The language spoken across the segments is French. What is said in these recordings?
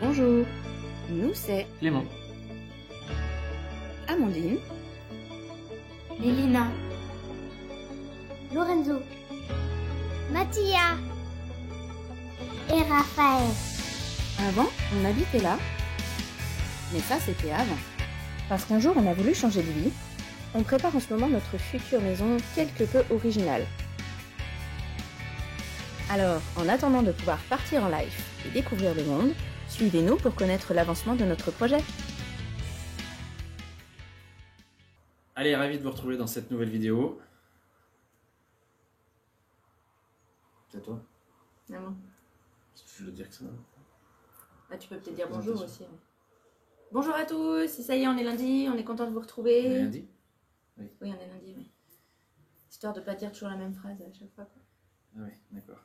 Bonjour, nous c'est Clément. Amandine, Mélina, Lorenzo, Mattia et Raphaël. Avant, on habitait là, mais ça c'était avant. Parce qu'un jour on a voulu changer de vie, on prépare en ce moment notre future maison quelque peu originale. Alors, en attendant de pouvoir partir en live et découvrir le monde, suivez-nous pour connaître l'avancement de notre projet. Allez, ravi de vous retrouver dans cette nouvelle vidéo. C'est toi? Ah bon. Je veux dire que ça. Bah, tu peux peut-être dire bonjour aussi. Ouais. Bonjour à tous, ça y est, on est lundi, on est content de vous retrouver. Lundi? Oui, on est lundi, oui. Histoire de pas dire toujours la même phrase à chaque fois. Quoi. Ah oui, d'accord.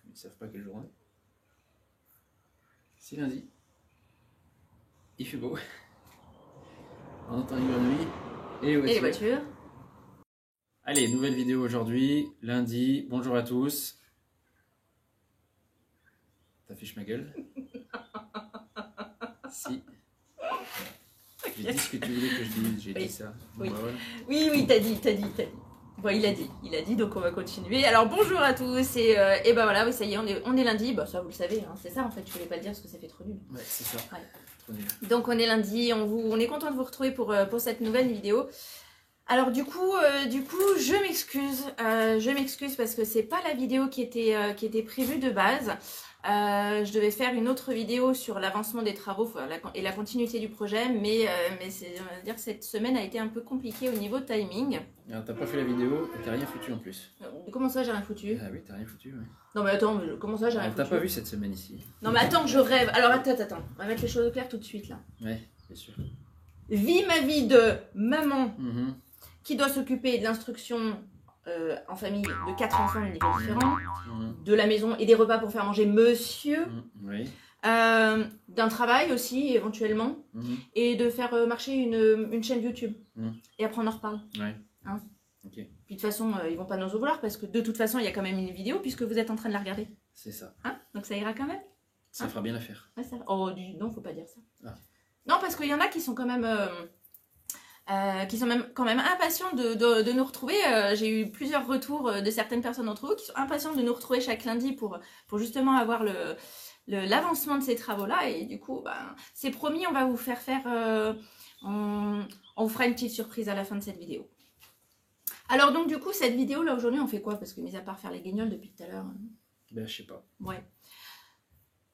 Ils ne savent pas quelle journée. C'est lundi. Il fait beau. On entend les grenouilles et les voitures. Allez, nouvelle vidéo aujourd'hui, lundi. Bonjour à tous. T'affiches ma gueule? Si. J'ai dit ce que tu voulais que je dise, j'ai dit ça. Oui, Bon, bah, voilà. oui, t'as dit. Bon, il a dit, donc on va continuer. Alors bonjour à tous, et ben voilà, oui, ça y est, on est lundi, bah ça vous le savez, hein, c'est ça en fait, je voulais pas le dire parce que ça fait trop nul. Ouais, c'est ça. Ouais. Trop nul. Donc on est lundi, on est content de vous retrouver pour cette nouvelle vidéo. Alors du coup je m'excuse parce que c'est pas la vidéo qui était prévue de base. Je devais faire une autre vidéo sur l'avancement des travaux et la continuité du projet, mais on va dire que cette semaine a été un peu compliquée au niveau timing. Alors t'as pas fait la vidéo et t'as rien foutu en plus. Comment ça j'ai rien foutu? Ah oui, t'as rien foutu, ouais. Non mais attends, comment ça j'ai rien Alors, t'as foutu? pas vu cette semaine ici. Non mais attends que je rêve. Alors attends, on va mettre les choses au clair tout de suite là. Ouais, c'est sûr. Vis ma vie de maman Mhm. qui doit s'occuper de l'instruction en famille de 4 enfants de niveaux différents, de la maison et des repas pour faire manger monsieur, Oui. d'un travail aussi éventuellement, et de faire marcher une chaîne YouTube. Et après on en reparle. Ouais. Hein. Ok. Puis de toute façon, ils vont pas nous en vouloir parce que de toute façon, il y a quand même une vidéo puisque vous êtes en train de la regarder. C'est ça. Hein, donc ça ira quand même. Ça fera bien l'affaire. Ouais, ça va. Oh non, faut pas dire ça. Ah. Non, parce qu'il y en a qui sont quand même... quand même impatients de nous retrouver. J'ai eu plusieurs retours de certaines personnes d'entre vous qui sont impatientes de nous retrouver chaque lundi pour justement avoir l'avancement de ces travaux-là. Et du coup, c'est promis, on va vous faire on vous fera une petite surprise à la fin de cette vidéo. Alors donc du coup, cette vidéo-là, aujourd'hui, on fait quoi? Parce que mis à part faire les guignols depuis tout à l'heure... Ben, je sais pas. Ouais.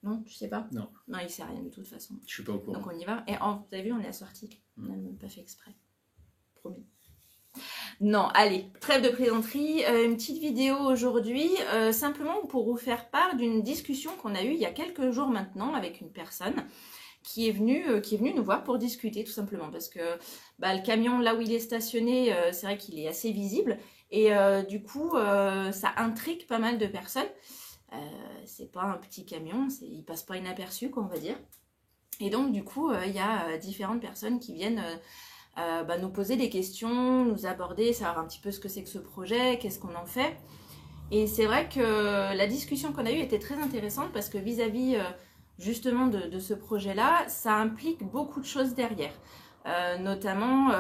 Non, tu sais pas? Non. Non, il sait rien de toute façon. Je suis pas au courant. Donc on y va. Et vous avez vu, on est assorti. On n'a même pas fait exprès. Promis. Non, allez, trêve de plaisanterie. Une petite vidéo aujourd'hui, simplement pour vous faire part d'une discussion qu'on a eue il y a quelques jours maintenant avec une personne qui est venue nous voir pour discuter tout simplement. Parce que le camion, là où il est stationné, c'est vrai qu'il est assez visible. Et du coup, ça intrigue pas mal de personnes. C'est pas un petit camion, il passe pas inaperçu, quoi, on va dire. Et donc, du coup, il y a différentes personnes qui viennent nous poser des questions, nous aborder, savoir un petit peu ce que c'est que ce projet, qu'est-ce qu'on en fait. Et c'est vrai que la discussion qu'on a eue était très intéressante parce que vis-à-vis justement de ce projet-là, ça implique beaucoup de choses derrière. Notamment,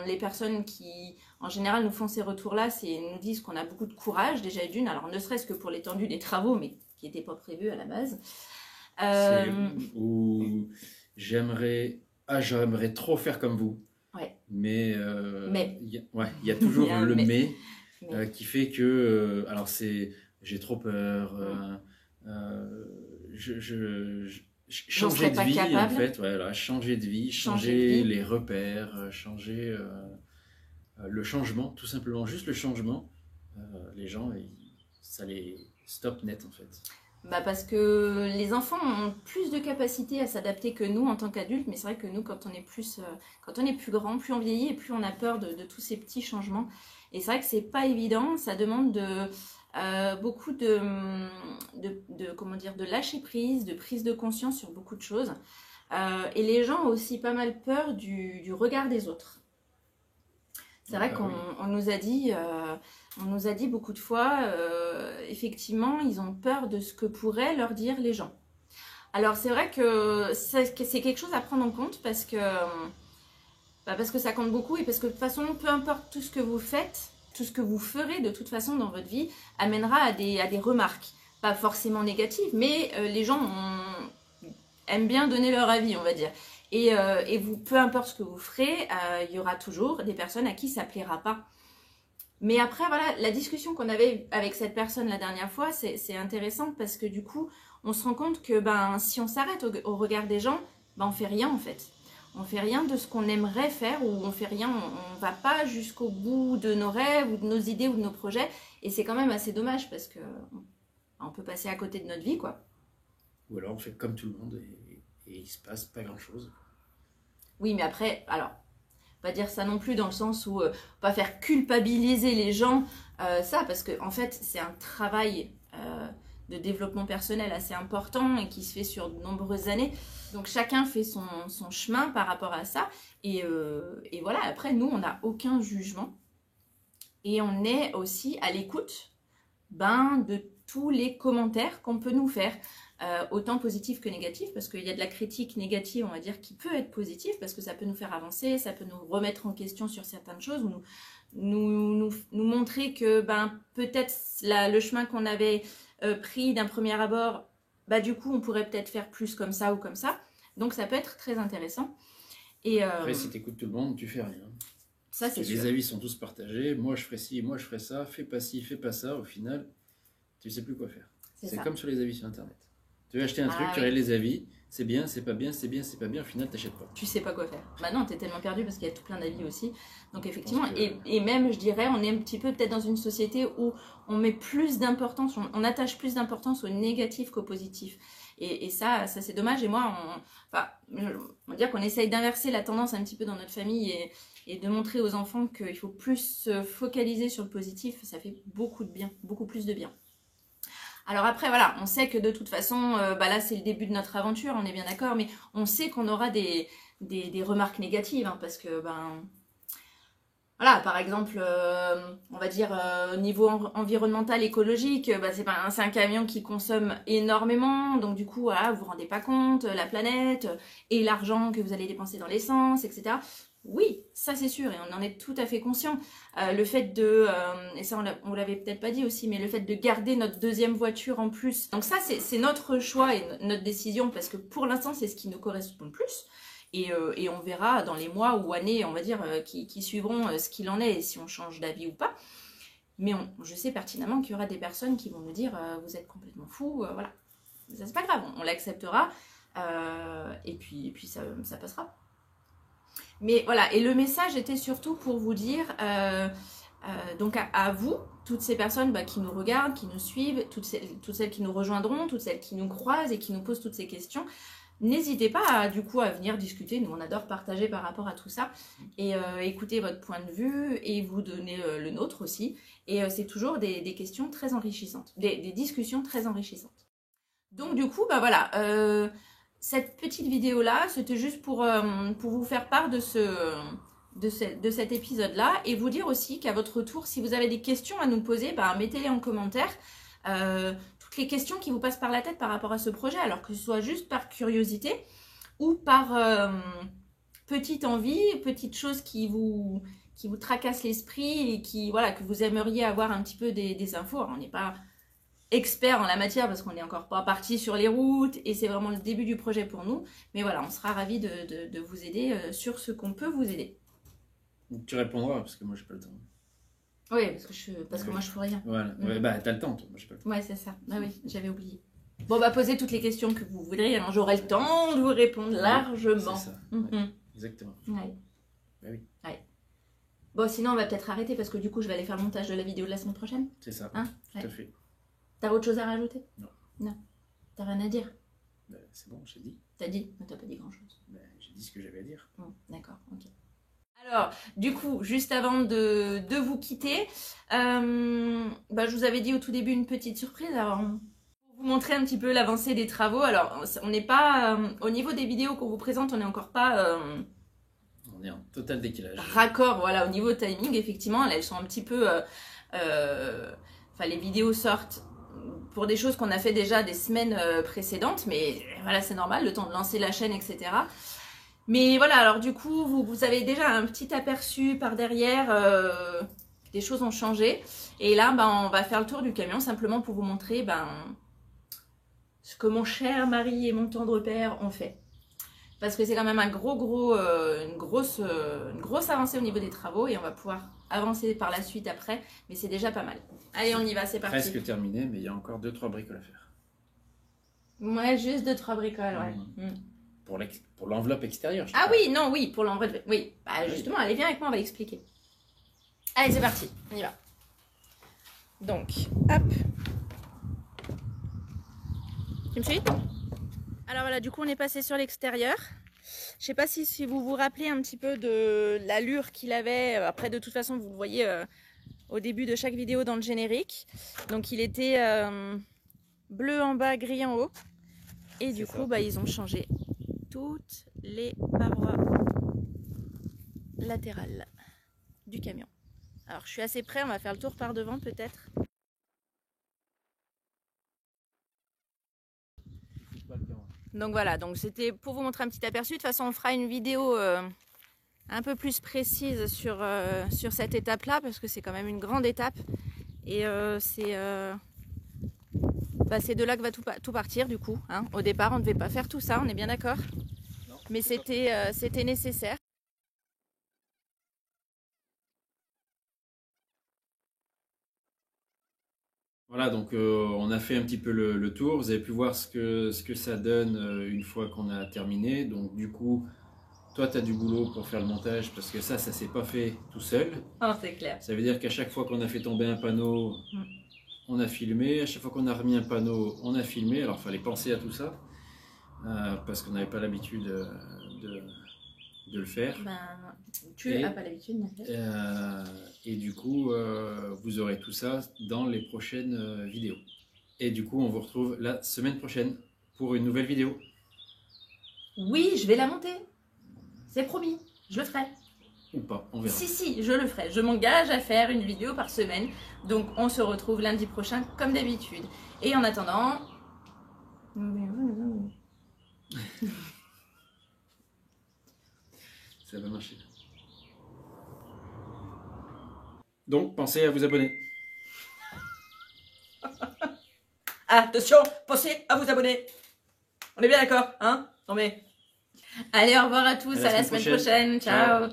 les personnes qui, en général, nous font ces retours-là, nous disent qu'on a beaucoup de courage, déjà d'une, alors ne serait-ce que pour l'étendue des travaux, mais qui n'étaient pas prévus à la base. Ou j'aimerais trop faire comme vous. Ouais. Mais il y a toujours le mais. Qui fait que j'ai trop peur. Changer de vie capable. En fait, voilà, changer de vie, changer les repères, changer le changement, tout simplement, juste le changement. Les gens, ça les stoppe net en fait. Parce que les enfants ont plus de capacité à s'adapter que nous en tant qu'adultes, mais c'est vrai que nous, quand on est plus grand, plus on vieillit et plus on a peur de tous ces petits changements. Et c'est vrai que c'est pas évident, ça demande beaucoup de lâcher prise, de prise de conscience sur beaucoup de choses. Et les gens ont aussi pas mal peur du regard des autres. C'est vrai qu'on nous a dit beaucoup de fois, effectivement, ils ont peur de ce que pourraient leur dire les gens. Alors c'est vrai que c'est quelque chose à prendre en compte parce que ça compte beaucoup et parce que de toute façon, peu importe tout ce que vous faites, tout ce que vous ferez de toute façon dans votre vie amènera à des remarques. Pas forcément négatives, mais les gens aiment bien donner leur avis, on va dire. Et vous, peu importe ce que vous ferez, il y aura toujours des personnes à qui ça plaira pas. Mais après, voilà, la discussion qu'on avait avec cette personne la dernière fois, c'est intéressant parce que du coup, on se rend compte que si on s'arrête au regard des gens, on fait rien en fait. On fait rien de ce qu'on aimerait faire ou on fait rien, on va pas jusqu'au bout de nos rêves ou de nos idées ou de nos projets. Et c'est quand même assez dommage parce que on peut passer à côté de notre vie, quoi. Ou alors on fait comme tout le monde et il se passe pas grand-chose. Oui, mais après, alors, pas dire ça non plus dans le sens où pas faire culpabiliser les gens, ça, parce que en fait, c'est un travail de développement personnel assez important et qui se fait sur de nombreuses années. Donc chacun fait son chemin par rapport à ça. Et voilà, après, nous, on n'a aucun jugement. Et on est aussi à l'écoute de tous les commentaires qu'on peut nous faire. Autant positif que négatif, parce qu'il y a de la critique négative, on va dire, qui peut être positive, parce que ça peut nous faire avancer, ça peut nous remettre en question sur certaines choses, ou nous montrer que peut-être le chemin qu'on avait pris d'un premier abord, du coup on pourrait peut-être faire plus comme ça ou comme ça. Donc ça peut être très intéressant. Et après, si tu écoutes tout le monde, tu fais rien. Ça, c'est sûr. Les avis sont tous partagés, moi je ferai ci, moi je ferai ça, fais pas ci, fais pas ça, au final, tu sais plus quoi faire. C'est comme sur les avis sur Internet. Tu veux acheter un truc, tu regardes les avis, c'est bien, c'est pas bien, c'est bien, c'est pas bien, au final, t'achètes pas. Tu sais pas quoi faire. Non, t'es tellement perdu parce qu'il y a tout plein d'avis aussi. Donc effectivement, et même, je dirais, on est un petit peu peut-être dans une société où on met plus d'importance, on attache plus d'importance au négatif qu'au positif. Et ça c'est dommage. Et moi, on va dire qu'on essaye d'inverser la tendance un petit peu dans notre famille et de montrer aux enfants qu'il faut plus se focaliser sur le positif. Ça fait beaucoup de bien, beaucoup plus de bien. Alors après, voilà, on sait que de toute façon, là, c'est le début de notre aventure, on est bien d'accord, mais on sait qu'on aura des remarques négatives, parce que, voilà, par exemple, on va dire, au niveau environnemental, écologique, c'est un camion qui consomme énormément, donc du coup, voilà, vous vous rendez pas compte, la planète, et l'argent que vous allez dépenser dans l'essence, etc. Oui, ça c'est sûr, et on en est tout à fait conscient. Le fait de, et ça on l'avait peut-être pas dit aussi, mais le fait de garder notre deuxième voiture en plus. Donc ça c'est notre choix et notre décision, parce que pour l'instant c'est ce qui nous correspond le plus. Et on verra dans les mois ou années, on va dire, qui suivront ce qu'il en est et si on change d'avis ou pas. Mais je sais pertinemment qu'il y aura des personnes qui vont nous dire vous êtes complètement fou, voilà. Ça c'est pas grave, on l'acceptera et puis ça passera. Mais voilà, et le message était surtout pour vous dire, donc à vous, toutes ces personnes qui nous regardent, qui nous suivent, toutes celles qui nous rejoindront, toutes celles qui nous croisent et qui nous posent toutes ces questions, n'hésitez pas du coup à venir discuter, nous on adore partager par rapport à tout ça, et écouter votre point de vue et vous donner le nôtre aussi, et c'est toujours des questions très enrichissantes, des discussions très enrichissantes. Donc du coup, voilà... cette petite vidéo-là, c'était juste pour vous faire part de cet épisode-là et vous dire aussi qu'à votre retour, si vous avez des questions à nous poser, mettez-les en commentaire. Toutes les questions qui vous passent par la tête par rapport à ce projet, alors que ce soit juste par curiosité ou par petite envie, petite chose qui vous tracasse l'esprit et que vous aimeriez avoir un petit peu des infos. Alors, on n'est pas expert en la matière parce qu'on n'est encore pas parti sur les routes et c'est vraiment le début du projet pour nous, mais voilà, on sera ravis de vous aider sur ce qu'on peut vous aider. Tu répondras parce que moi j'ai pas le temps. Oui, parce que moi je fais rien. Voilà, t'as le temps toi, moi j'ai pas le temps. Ouais, c'est ça, oui, j'avais oublié. Bon, posez toutes les questions que vous voudrez, alors j'aurai le temps de vous répondre largement. C'est ça, exactement. Ouais. Oui. Ouais. Bon, sinon on va peut-être arrêter parce que du coup je vais aller faire le montage de la vidéo de la semaine prochaine. C'est ça, tout à fait. T'as autre chose à rajouter? Non. T'as rien à dire? C'est bon, j'ai dit. T'as dit? Mais t'as pas dit grand-chose. J'ai dit ce que j'avais à dire. D'accord, ok. Alors, du coup, juste avant de vous quitter, je vous avais dit au tout début une petite surprise. Alors, pour vous montrer un petit peu l'avancée des travaux. Alors, on n'est pas... au niveau des vidéos qu'on vous présente, on n'est encore pas... on est en total décalage. Raccord, voilà, au niveau timing, effectivement, elles sont un petit peu... les vidéos sortent pour des choses qu'on a fait déjà des semaines précédentes, mais voilà, c'est normal, le temps de lancer la chaîne, etc. Mais voilà, alors du coup, vous avez déjà un petit aperçu par derrière, des choses ont changé. Et là, on va faire le tour du camion simplement pour vous montrer ce que mon cher mari et mon tendre père ont fait. Parce que c'est quand même une grosse avancée au niveau des travaux et on va pouvoir avancer par la suite après, mais c'est déjà pas mal. Allez, on y va, c'est parti. Presque terminé, mais il y a encore 2-3 bricoles à faire. Ouais, juste 2-3 bricoles, ouais. Pour l'enveloppe extérieure. Ah oui, non, oui, pour l'enveloppe. Oui, justement, allez, viens avec moi, on va expliquer. Allez, c'est parti, on y va. Donc, hop. Tu me suis ? Alors voilà, du coup, on est passé sur l'extérieur. Je sais pas si vous vous rappelez un petit peu de l'allure qu'il avait. Après, de toute façon, vous le voyez au début de chaque vidéo dans le générique. Donc, il était bleu en bas, gris en haut. Et du coup, ils ont changé toutes les parois latérales du camion. Alors, je suis assez près, on va faire le tour par devant peut-être. Donc voilà, donc c'était pour vous montrer un petit aperçu. De toute façon, on fera une vidéo un peu plus précise sur cette étape-là, parce que c'est quand même une grande étape. Et c'est de là que va tout partir du coup. Hein. Au départ, on ne devait pas faire tout ça, on est bien d'accord. Mais c'était nécessaire. Voilà, donc on a fait un petit peu le tour. Vous avez pu voir ce que ça donne une fois qu'on a terminé. Donc du coup, toi, tu as du boulot pour faire le montage parce que ça s'est pas fait tout seul. Oh, c'est clair. Ça veut dire qu'à chaque fois qu'on a fait tomber un panneau, on a filmé. À chaque fois qu'on a remis un panneau, on a filmé. Alors, il fallait penser à tout ça parce qu'on n'avait pas l'habitude de le faire. Tu n'as pas l'habitude. Et du coup, vous aurez tout ça dans les prochaines vidéos. Et du coup, on vous retrouve la semaine prochaine pour une nouvelle vidéo. Oui, je vais la monter. C'est promis, je le ferai. Ou pas, on verra. Si, je le ferai. Je m'engage à faire une vidéo par semaine. Donc, on se retrouve lundi prochain comme d'habitude. Et en attendant... Ça va marcher. Donc, pensez à vous abonner. Attention, pensez à vous abonner. On est bien d'accord, hein? Non mais... Allez, au revoir à tous, à la semaine prochaine. Ciao.